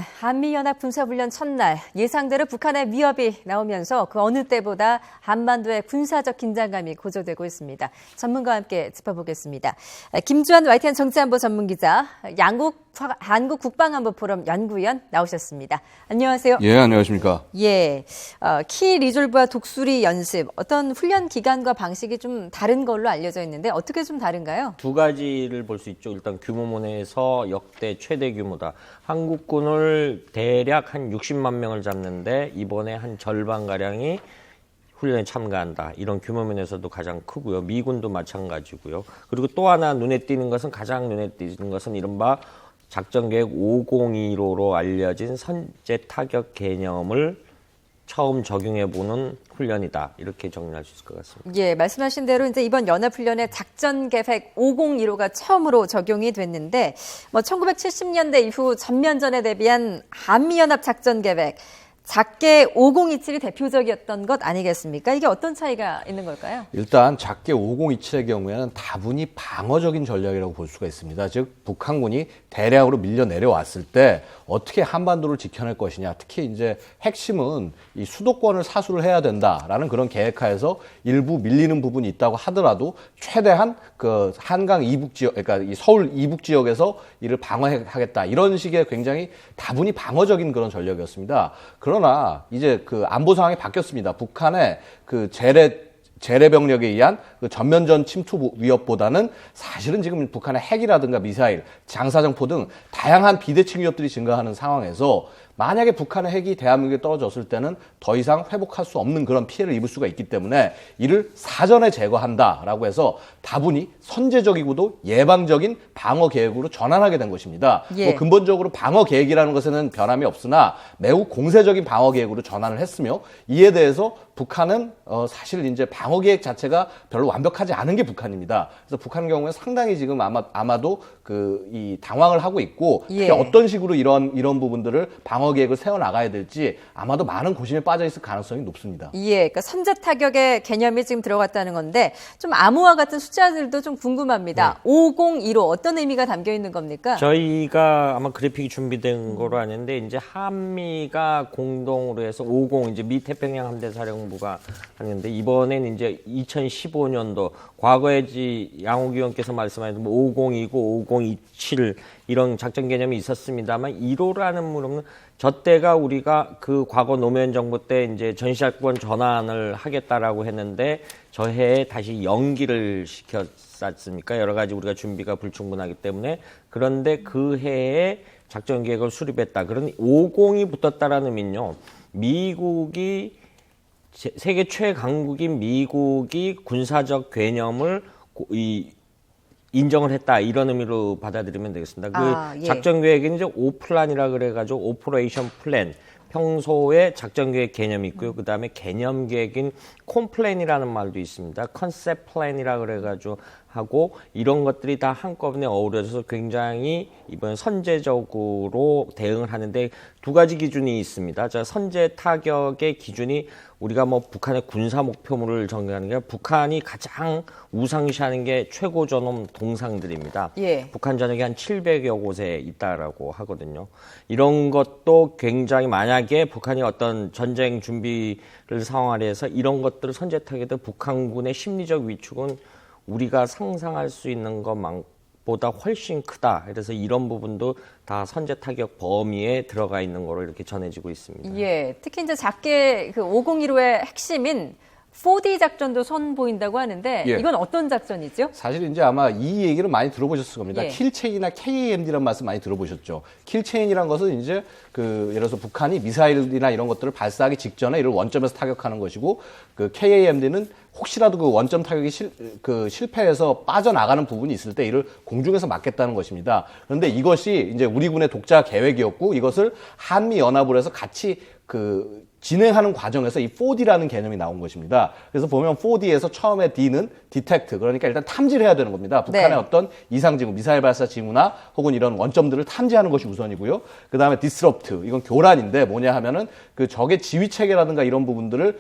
한미연합 군사훈련 첫날 예상대로 북한의 위협이 나오면서 그 어느 때보다 한반도의 군사적 긴장감이 고조되고 있습니다. 전문가와 함께 짚어보겠습니다. 김주환 YTN 정치안보 전문기자, 한국 국방안보 포럼 연구위원 나오셨습니다. 안녕하세요. 예, 안녕하십니까. 예, 키 리졸브와 독수리 연습, 어떤 훈련 기간과 방식이 좀 다른 걸로 알려져 있는데 어떻게 좀 다른가요? 두 가지를 볼 수 있죠. 일단 규모면에서 역대 최대 규모다. 한국군을 대략 한 60만 명을 잡는데 이번에 한 절반가량이 훈련에 참가한다. 이런 규모면에서도 가장 크고요. 미군도 마찬가지고요. 그리고 또 하나 가장 눈에 띄는 것은 이른바 작전계획 502로로 알려진 선제 타격 개념을 처음 적용해보는 훈련이다. 이렇게 정리할 수 있을 것 같습니다. 예, 말씀하신 대로 이제 이번 연합훈련의 작전계획 502로가 처음으로 적용이 됐는데, 1970년대 이후 전면전에 대비한 한미연합 작전계획, 작게 5027이 대표적이었던 것 아니겠습니까? 이게 어떤 차이가 있는 걸까요? 일단 작게 5027의 경우에는 다분히 방어적인 전략이라고 볼 수가 있습니다. 즉 북한군이 대량으로 밀려 내려왔을 때 어떻게 한반도를 지켜낼 것이냐. 특히 이제 핵심은 이 수도권을 사수를 해야 된다라는 그런 계획하에서 일부 밀리는 부분이 있다고 하더라도 최대한 그 한강 이북 지역, 그러니까 이 서울 이북 지역에서 이를 방어하겠다. 이런 식의 굉장히 다분히 방어적인 그런 전략이었습니다. 그러나 이제 그 안보 상황이 바뀌었습니다. 북한의 그 재래 병력에 의한 그 전면전 침투 위협보다는 사실은 지금 북한의 핵이라든가 미사일, 장사정포 등 다양한 비대칭 위협들이 증가하는 상황에서 만약에 북한의 핵이 대한민국에 떨어졌을 때는 더 이상 회복할 수 없는 그런 피해를 입을 수가 있기 때문에 이를 사전에 제거한다라고 해서 다분히 선제적이고도 예방적인 방어 계획으로 전환하게 된 것입니다. 예. 근본적으로 방어 계획이라는 것에는 변함이 없으나 매우 공세적인 방어 계획으로 전환을 했으며 이에 대해서 북한은 사실 이제 방어 계획 자체가 별로 완벽하지 않은 게 북한입니다. 그래서 북한 경우에 상당히 지금 아마도 이 당황을 하고 있고 특히 예. 어떤 식으로 이런 부분들을 방어 계획을 세워 나가야 될지 아마도 많은 고심에 빠져 있을 가능성이 높습니다. 예, 그러니까 선제 타격의 개념이 지금 들어갔다는 건데 좀 암호와 같은 숫자들도 좀 궁금합니다. 502로 어떤 의미가 담겨 있는 겁니까? 저희가 아마 그래픽이 준비된 거로 아는데 이제 한미가 공동으로 해서 50 이제 미태평양 함대 사령부가 하는데 이번엔 이제 2015년도 과거에 양욱 의원께서 말씀하신 5029, 5027 이런 작전 개념이 있었습니다만 1호라는 물음은 저 때가 우리가 그 과거 노무현 정부 때 이제 전시작권 전환을 하겠다라고 했는데 저 해에 다시 연기를 시켰었습니까? 여러 가지 우리가 준비가 불충분하기 때문에 그런데 그 해에 작전 계획을 수립했다. 그러니 50이 붙었다라는 의미는요. 미국이 세계 최강국인 미국이 군사적 개념을 인정을 했다 이런 의미로 받아들이면 되겠습니다. 예. 작전 계획은 이제 오플란이라 그래가지고 오퍼레이션 플랜 평소에 작전 계획 개념이 있고요. 그 다음에 개념 계획인 콤플랜이라는 말도 있습니다. 컨셉 플랜이라 그래가지고 하고 이런 것들이 다 한꺼번에 어우러져서 굉장히 이번 선제적으로 대응을 하는데 두 가지 기준이 있습니다. 자, 선제 타격의 기준이 우리가 북한의 군사 목표물을 정리하는 게 북한이 가장 우상시하는 게 최고 전원 동상들입니다. 예. 북한 전역이 한 700여 곳에 있다라고 하거든요. 이런 것도 굉장히 만약에 북한이 어떤 전쟁 준비를 상황화를 해서 이런 것들을 선제 타격해도 북한군의 심리적 위축은 우리가 상상할 수 있는 것보다 훨씬 크다. 그래서 이런 부분도 다 선제 타격 범위에 들어가 있는 거로 이렇게 전해지고 있습니다. 예, 특히 이제 작게 그 5015의 핵심인 4D 작전도 선보인다고 하는데 예. 이건 어떤 작전이죠? 사실 이제 아마 이 얘기를 많이 들어보셨을 겁니다. 예. 킬체인이나 KAMD라는 말씀 많이 들어보셨죠. 킬체인이라는 것은 이제 예를 들어서 북한이 미사일이나 이런 것들을 발사하기 직전에 이를 원점에서 타격하는 것이고 그 KAMD는 혹시라도 그 원점 타격이 실패해서 빠져나가는 부분이 있을 때 이를 공중에서 막겠다는 것입니다. 그런데 이것이 이제 우리 군의 독자 계획이었고 이것을 한미 연합으로 해서 같이 진행하는 과정에서 이 4D라는 개념이 나온 것입니다. 그래서 보면 4D에서 처음에 D는 detect, 그러니까 일단 탐지를 해야 되는 겁니다. 북한의 네. 어떤 이상 징후, 미사일 발사 징후나 혹은 이런 원점들을 탐지하는 것이 우선이고요. 그 다음에 disrupt, 이건 교란인데 뭐냐 하면은 그 적의 지휘 체계라든가 이런 부분들을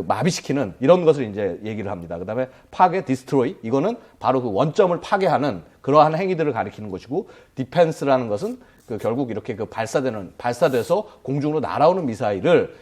마비시키는 이런 것을 이제 얘기를 합니다. 그 다음에 파괴, destroy, 이거는 바로 그 원점을 파괴하는 그러한 행위들을 가리키는 것이고, 디펜스라는 것은 그 결국 이렇게 그 발사돼서 공중으로 날아오는 미사일을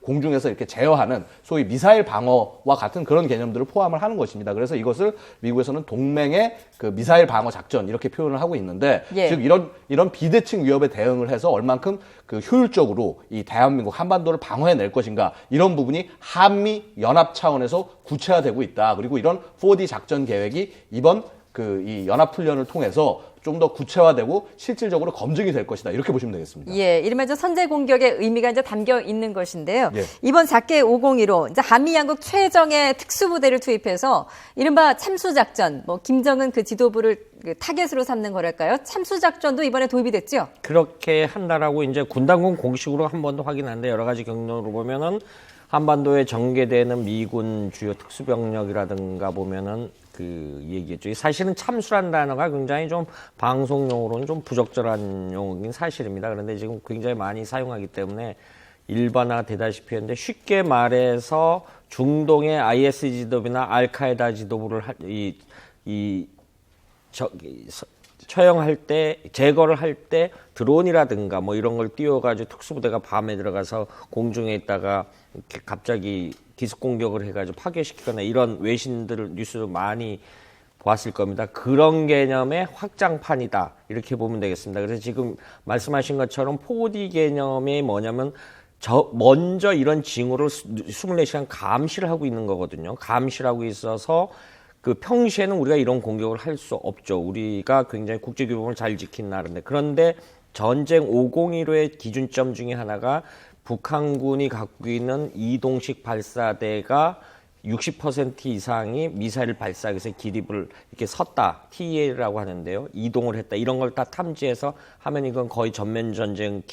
공중에서 이렇게 제어하는 소위 미사일 방어와 같은 그런 개념들을 포함을 하는 것입니다. 그래서 이것을 미국에서는 동맹의 그 미사일 방어 작전 이렇게 표현을 하고 있는데, 예. 즉 이런 비대칭 위협에 대응을 해서 얼만큼 그 효율적으로 이 대한민국 한반도를 방어해낼 것인가, 이런 부분이 한미 연합 차원에서 구체화되고 있다. 그리고 이런 4D 작전 계획이 이번 이 연합훈련을 통해서 좀 더 구체화되고 실질적으로 검증이 될 것이다. 이렇게 보시면 되겠습니다. 예, 이른바 선제 공격의 의미가 이제 담겨 있는 것인데요. 예. 이번 4개 501호 이제 한미 양국 최정예 특수부대를 투입해서 이른바 참수작전, 김정은 그 지도부를 타겟으로 삼는 거랄까요? 참수작전도 이번에 도입이 됐죠? 그렇게 한다라고 이제 군당군 공식으로 한 번 더 확인하는데, 여러 가지 경로로 보면은 한반도에 전개되는 미군 주요 특수병력이라든가 보면은 그 얘기했죠. 사실은 참수란 단어가 굉장히 좀 방송용으로는 좀 부적절한 용어긴 사실입니다. 그런데 지금 굉장히 많이 사용하기 때문에 일반화 되다시피 했는데, 쉽게 말해서 중동의 IS 지도부나 알카에다 지도부를 처형할 때, 제거를 할 때 드론이라든가 이런 걸 띄워가지고 특수부대가 밤에 들어가서 공중에 있다가 이렇게 갑자기 기습 공격을 해가지고 파괴시키거나 이런 외신들을 뉴스를 많이 보았을 겁니다. 그런 개념의 확장판이다, 이렇게 보면 되겠습니다. 그래서 지금 말씀하신 것처럼 4D 개념이 뭐냐면 먼저 이런 징후를 24시간 감시를 하고 있는 거거든요. 감시를 하고 있어서 그 평시에는 우리가 이런 공격을 할 수 없죠. 우리가 굉장히 국제규범을 잘 지킨 나라인데, 그런데 전쟁 501호의 기준점 중에 하나가 북한군이 갖고 있는 이동식 발사대가 60% 이상이 미사일 발사기에서 기립을 이렇게 섰다, TEL이라고 하는데요. 이동을 했다. 이런 걸 다 탐지해서 하면 이건 거의 전면 전쟁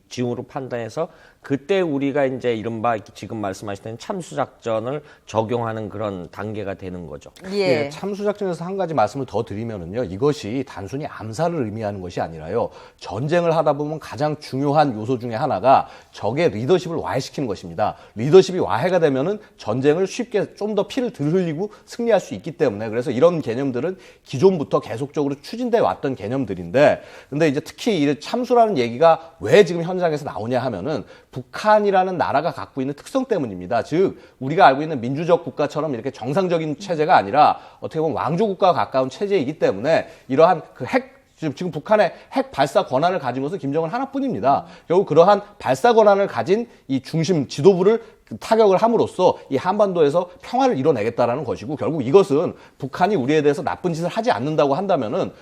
징후로 판단해서, 그때 우리가 이제 이른바 지금 말씀하신 참수작전을 적용하는 그런 단계가 되는 거죠. 예. 참수작전에서 한 가지 말씀을 더 드리면은요, 이것이 단순히 암살을 의미하는 것이 아니라요, 전쟁을 하다 보면 가장 중요한 요소 중에 하나가 적의 리더십을 와해시키는 것입니다. 리더십이 와해가 되면은 전쟁을 쉽게 좀 더 피를 덜 흘리고 승리할 수 있기 때문에, 그래서 이런 개념들은 기존부터 계속적으로 추진돼 왔던 개념들인데, 근데 이제 특히 이 참수라는 얘기가 왜 지금 현장에서 나오냐 하면은 북한이라는 나라가 갖고 있는 특성 때문입니다. 즉, 우리가 알고 있는 민주적 국가처럼 이렇게 정상적인 체제가 아니라 어떻게 보면 왕조 국가와 가까운 체제이기 때문에, 이러한 지금 북한의 핵 발사 권한을 가진 것은 김정은 하나뿐입니다. 결국 그러한 발사 권한을 가진 이 중심 지도부를 타격을 함으로써 이 한반도에서 평화를 이뤄내겠다라는 것이고, 결국 이것은 북한이 우리에 대해서 나쁜 짓을 하지 않는다고 한다면은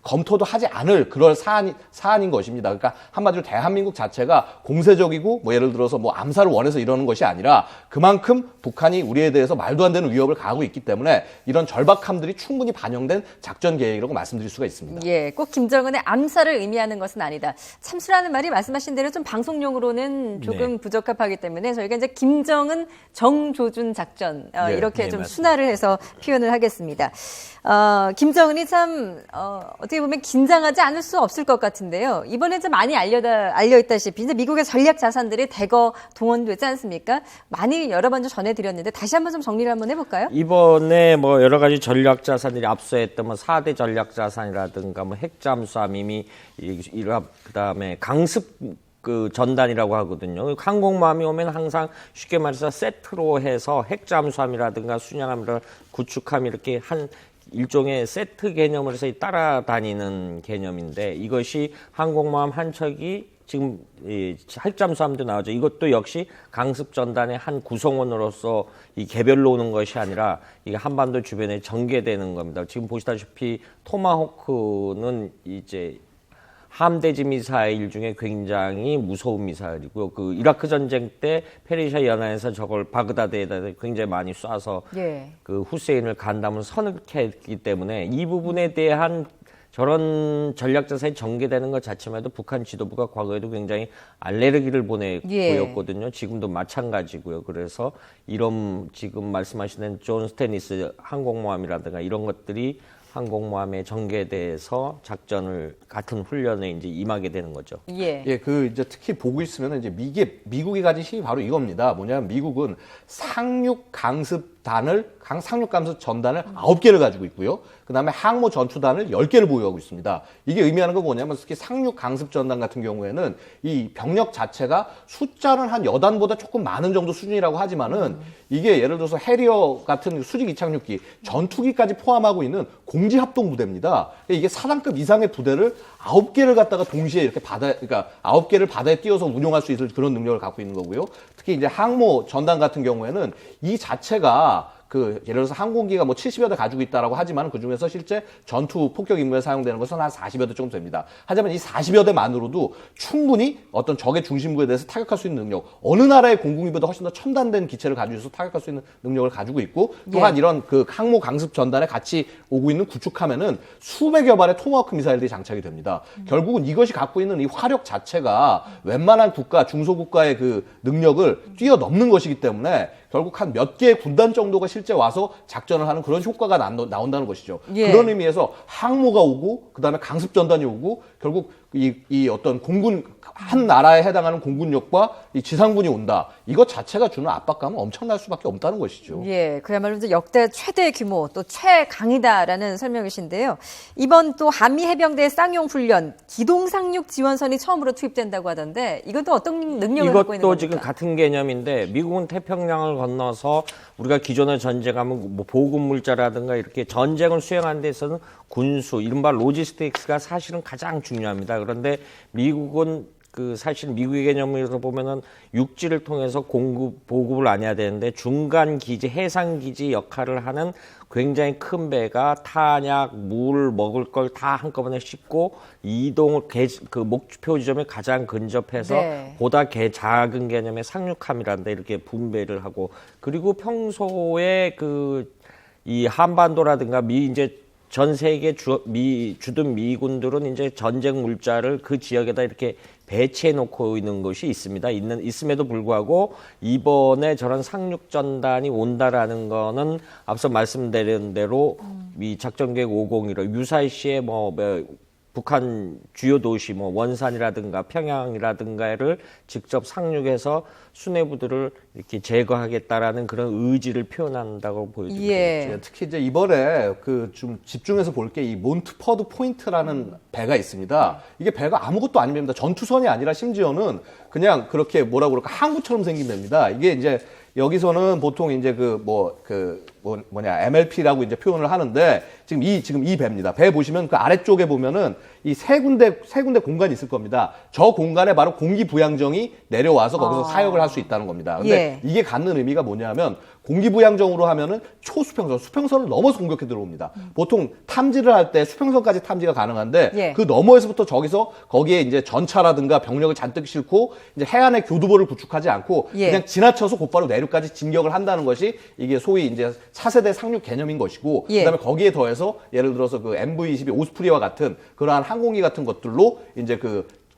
검토도 하지 않을 그럴 사안인 것입니다. 그러니까 한마디로 대한민국 자체가 공세적이고 예를 들어서 암살을 원해서 이러는 것이 아니라, 그만큼 북한이 우리에 대해서 말도 안 되는 위협을 가하고 있기 때문에 이런 절박함들이 충분히 반영된 작전 계획이라고 말씀드릴 수가 있습니다. 예, 꼭 김정은의 암살을 의미하는 것은 아니다. 참수라는 말이 말씀하신 대로 좀 방송용으로는 조금 부적합하기 때문에 저희가 이제 김정은 정조준 작전 이렇게 좀 맞습니다. 순화를 해서 표현을 하겠습니다. 김정은이 참 어떻게 보면 긴장하지 않을 수 없을 것 같은데요. 이번에 좀 많이 알려있다시피 이제 미국의 전략 자산들이 대거 동원되지 않습니까? 많이 여러 번 전해드렸는데 다시 한번 좀 정리를 한번 해볼까요? 이번에 여러 가지 전략 자산들이 앞서했던 4대 전략 자산이라든가 핵잠수함, 이미 그다음에 강습 전단이라고 하거든요. 항공모함이 오면 항상 쉽게 말해서 세트로 해서 핵잠수함이라든가 순양함이라든가 구축함, 이렇게 한 일종의 세트 개념으로 해서 따라다니는 개념인데, 이것이 항공모함 한 척이 지금 핵잠수함도 나오죠. 이것도 역시 강습 전단의 한 구성원으로서 이 개별로 오는 것이 아니라 이게 한반도 주변에 전개되는 겁니다. 지금 보시다시피 토마호크는 이제 함대지 미사일 중에 굉장히 무서운 미사일이고요. 그 이라크 전쟁 때 페르시아 연안에서 저걸 바그다드에다 굉장히 많이 쏴서 그 후세인을 간담을 서늘케 했기 때문에, 이 부분에 대한 저런 전략자산이 전개되는 것 자체만 해도 북한 지도부가 과거에도 굉장히 알레르기를 보였거든요. 지금도 마찬가지고요. 그래서 이런 지금 말씀하시는 존 스테니스 항공모함이라든가 이런 것들이 항공모함의 전개돼서 작전을 같은 훈련에 이제 임하게 되는 거죠. 예. 이제 특히 보고 있으면 이제 미국이 가진 힘이 바로 이겁니다. 뭐냐면 미국은 상륙 강습 상륙 감습 전단을 9개를 가지고 있고요. 그다음에 항모 전투단을 10개를 보유하고 있습니다. 이게 의미하는 건 뭐냐면 특히 상륙 강습 전단 같은 경우에는 이 병력 자체가 숫자는 한 여단보다 조금 많은 정도 수준이라고 하지만은 이게 예를 들어서 해리어 같은 수직 이착륙기, 전투기까지 포함하고 있는 공지 합동 부대입니다. 이게 사단급 이상의 부대를 9개를 갖다가 동시에 이렇게 그러니까 9개를 바다에 띄워서 운용할 수 있을 그런 능력을 갖고 있는 거고요. 특히 이제 항모 전단 같은 경우에는 이 자체가 예를 들어서 항공기가 뭐 70여 대 가지고 있다라고 하지만 그 중에서 실제 전투 폭격 임무에 사용되는 것은 한 40여 대 정도 됩니다. 하지만 이 40여 대만으로도 충분히 어떤 적의 중심부에 대해서 타격할 수 있는 능력, 어느 나라의 공군기보다 훨씬 더 첨단된 기체를 가지고 있어서 타격할 수 있는 능력을 가지고 있고, 또한 이런 그 항모 강습 전단에 같이 오고 있는 구축함에는 수백여 발의 토마호크 미사일들이 장착이 됩니다. 결국은 이것이 갖고 있는 이 화력 자체가 웬만한 국가, 중소국가의 그 능력을 뛰어넘는 것이기 때문에 결국 한 몇 개의 군단 정도가 실제 와서 작전을 하는 그런 효과가 나온다는 것이죠. 그런 의미에서 항모가 오고 그다음에 강습 전단이 오고 결국 이 어떤 공군 한 나라에 해당하는 공군력과 이 지상군이 온다. 이것 자체가 주는 압박감은 엄청날 수밖에 없다는 것이죠. 예, 그야말로 이제 역대 최대 규모 또 최강이다라는 설명이신데요. 이번 또 한미 해병대 쌍용 훈련 기동 상륙 지원선이 처음으로 투입된다고 하던데 이건 또 어떤 능력을 갖고 있는 겁니까? 이것도 지금 같은 개념인데 미국은 태평양을 건너서 우리가 기존에 전쟁하면 뭐 보급 물자라든가 이렇게 전쟁을 수행하는 데 있어서는 군수, 이른바 로지스틱스가 사실은 가장 중요합니다. 그런데 미국은 사실 미국의 개념으로 보면은 육지를 통해서 보급을 안 해야 되는데 중간 기지, 해상 기지 역할을 하는 굉장히 큰 배가 탄약, 물, 먹을 걸 다 한꺼번에 싣고 이동을 그 목표 지점에 가장 근접해서 보다 작은 개념의 상륙함이란다 이렇게 분배를 하고, 그리고 평소에 이 한반도라든가 이제 전 세계 주둔 미군들은 이제 전쟁 물자를 그 지역에다 이렇게 배치해 놓고 있는 것이 있습니다. 있음에도 불구하고 이번에 저런 상륙 전단이 온다라는 거는 앞서 말씀드린 대로 이 작전계획 501로 유사시에 북한 주요 도시 원산이라든가 평양이라든가를 직접 상륙해서 수뇌부들을 이렇게 제거하겠다라는 그런 의지를 표현한다고 보여집니다. 특히 이제 이번에 좀 집중해서 볼 게 이 몬트퍼드 포인트라는 배가 있습니다. 이게 배가 아무것도 아닙니다. 전투선이 아니라 심지어는 그냥 그렇게 뭐라고 그럴까 항구처럼 생긴 배입니다. 이게 이제 여기서는 보통 이제 MLP라고 이제 표현을 하는데 지금 이 배입니다. 배 보시면 그 아래쪽에 보면은 이 세 군데 공간이 있을 겁니다. 저 공간에 바로 공기부양정이 내려와서 거기서 사역을 할 수 있다는 겁니다. 근데 이게 갖는 의미가 뭐냐면 공기부양정으로 하면은 초수평선, 수평선을 넘어서 공격해 들어옵니다. 보통 탐지를 할 때 수평선까지 탐지가 가능한데 그 너머에서부터 거기에 이제 전차라든가 병력을 잔뜩 싣고 이제 해안에 교두보를 구축하지 않고 그냥 지나쳐서 곧바로 내륙까지 진격을 한다는 것이 이게 소위 이제 차세대 상륙 개념인 것이고, 그다음에 거기에 더해서 예를 들어서 MV-22 오스프리와 같은 그러한 항공기 같은 것들로 이제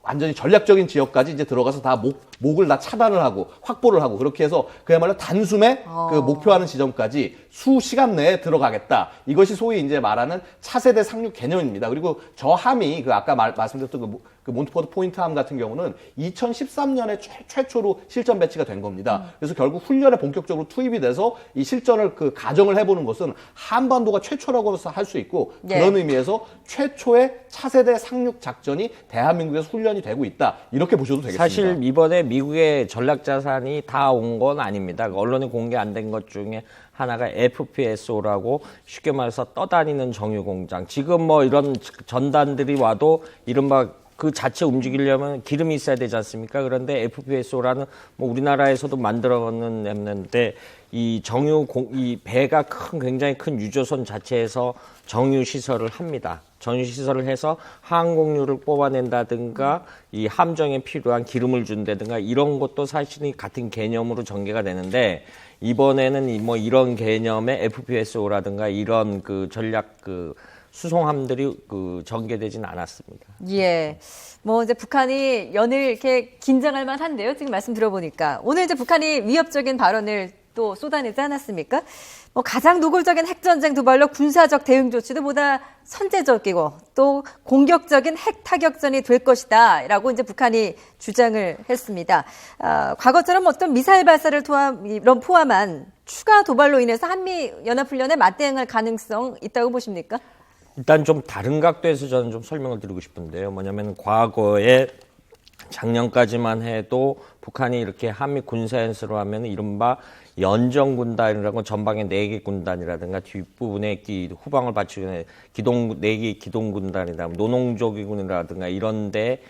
완전히 전략적인 지역까지 이제 들어가서 다 목을 다 차단을 하고 확보를 하고 그렇게 해서 그야말로 단숨에 목표하는 지점까지 수시간 내에 들어가겠다. 이것이 소위 이제 말하는 차세대 상륙 개념입니다. 그리고 저 함이 아까 말씀드렸던 그 몬트퍼드 포인트 함 같은 경우는 2013년에 최초로 실전 배치가 된 겁니다. 그래서 결국 훈련에 본격적으로 투입이 돼서 이 실전을 가정을 해보는 것은 한반도가 최초라고 할 수 있고, 그런 의미에서 최초의 차세대 상륙 작전이 대한민국에서 훈련이 되고 있다. 이렇게 보셔도 되겠습니다. 사실 이번에 미국의 전략 자산이 다 온 건 아닙니다. 언론에 공개 안 된 것 중에 하나가 FPSO라고 쉽게 말해서 떠다니는 정유공장. 지금 이런 전단들이 와도 이른바 그 자체 움직이려면 기름이 있어야 되지 않습니까? 그런데 FPSO라는 우리나라에서도 만들어냈는데 이 배가 굉장히 큰 유조선 자체에서 정유 시설을 합니다. 정유 시설을 해서 항공유를 뽑아낸다든가 이 함정에 필요한 기름을 준다든가 이런 것도 사실이 같은 개념으로 전개가 되는데, 이번에는 이런 개념의 FPSO라든가 이런 전략 수송함들이 전개되지는 않았습니다. 이제 북한이 연일 이렇게 긴장할 만한데요. 지금 말씀 들어보니까 오늘 이제 북한이 위협적인 발언을 또 쏟아내지 않았습니까? 가장 노골적인 핵전쟁 도발로 군사적 대응 조치도 보다 선제적이고 또 공격적인 핵 타격전이 될 것이다라고 이제 북한이 주장을 했습니다. 과거처럼 어떤 미사일 발사를 포함한 추가 도발로 인해서 한미 연합훈련에 맞대응할 가능성 있다고 보십니까? 일단 좀 다른 각도에서 저는 좀 설명을 드리고 싶은데요. 뭐냐면 과거에 작년까지만 해도 북한이 이렇게 한미 군사연습을 하면 이른바 연정군단이라고 전방에 4개 군단이라든가 뒷부분에 후방을 받치는 기동 4개 기동군단이나 노농조기군이라든가 이런 데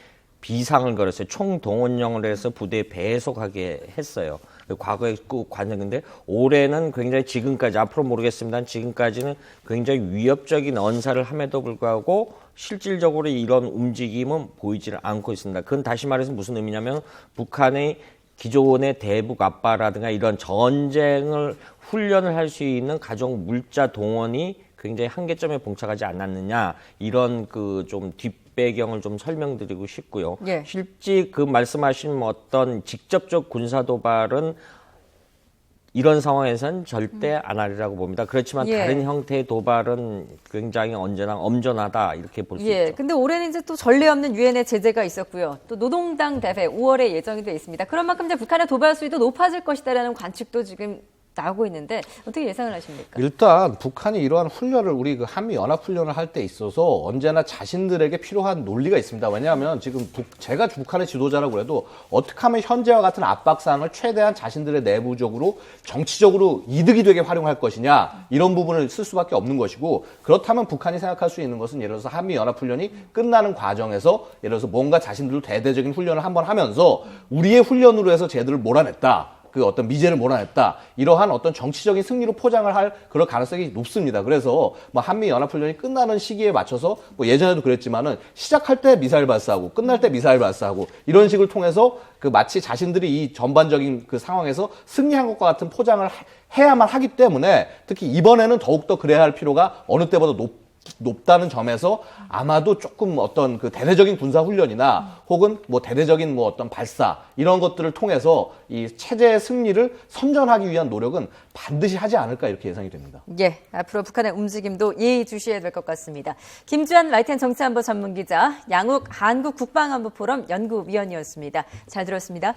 비상을 걸었어요. 총동원령을 해서 부대에 배속하게 했어요. 과거에 그 관행인데 올해는 굉장히 지금까지 앞으로 모르겠습니다. 지금까지는 굉장히 위협적인 언사를 함에도 불구하고 실질적으로 이런 움직임은 보이지를 않고 있습니다. 그건 다시 말해서 무슨 의미냐면 북한의 기존의 대북 압박라든가 이런 전쟁을 훈련을 할 수 있는 가정 물자 동원이 굉장히 한계점에 봉착하지 않았느냐 이런 그 좀 뒷배경을 좀 설명드리고 싶고요. 예. 실제 그 말씀하신 어떤 직접적 군사 도발은 이런 상황에서는 절대 안 하리라고 봅니다. 그렇지만 예. 다른 형태의 도발은 굉장히 언제나 엄전하다 이렇게 볼 수 예, 있죠. 근데 올해는 이제 또 전례 없는 유엔의 제재가 있었고요. 또 노동당 대회 5월에 예정이 돼 있습니다. 그런 만큼 이제 북한의 도발 수위도 높아질 것이다라는 관측도 지금 나오고 있는데 어떻게 예상을 하십니까? 일단 북한이 이러한 훈련을 우리 그 한미 연합 훈련을 할 때 있어서 언제나 자신들에게 필요한 논리가 있습니다. 왜냐하면 지금 제가 북한의 지도자라고 해도 어떻게 하면 현재와 같은 압박상을 최대한 자신들의 내부적으로 정치적으로 이득이 되게 활용할 것이냐 이런 부분을 쓸 수밖에 없는 것이고 그렇다면 북한이 생각할 수 있는 것은 예를 들어서 한미 연합 훈련이 끝나는 과정에서 예를 들어서 뭔가 자신들도 대대적인 훈련을 한번 하면서 우리의 훈련으로 해서 쟤들을 몰아냈다. 그 어떤 미제를 몰아냈다. 이러한 어떤 정치적인 승리로 포장을 할 그럴 가능성이 높습니다. 그래서 뭐 한미 연합훈련이 끝나는 시기에 맞춰서 뭐 예전에도 그랬지만은 시작할 때 미사일 발사하고 끝날 때 미사일 발사하고 이런 식을 통해서 그 마치 자신들이 이 전반적인 그 상황에서 승리한 것과 같은 포장을 해야만 하기 때문에 특히 이번에는 더욱더 그래야 할 필요가 어느 때보다 높다는 점에서 아마도 조금 어떤 그 대대적인 군사 훈련이나 혹은 뭐 대대적인 뭐 어떤 발사 이런 것들을 통해서 이 체제의 승리를 선전하기 위한 노력은 반드시 하지 않을까 이렇게 예상이 됩니다. 예, 앞으로 북한의 움직임도 예의주시해야 될 것 같습니다. 김주한 YTN 정치안보 전문기자, 양욱 한국국방안보포럼 연구위원이었습니다. 잘 들었습니다.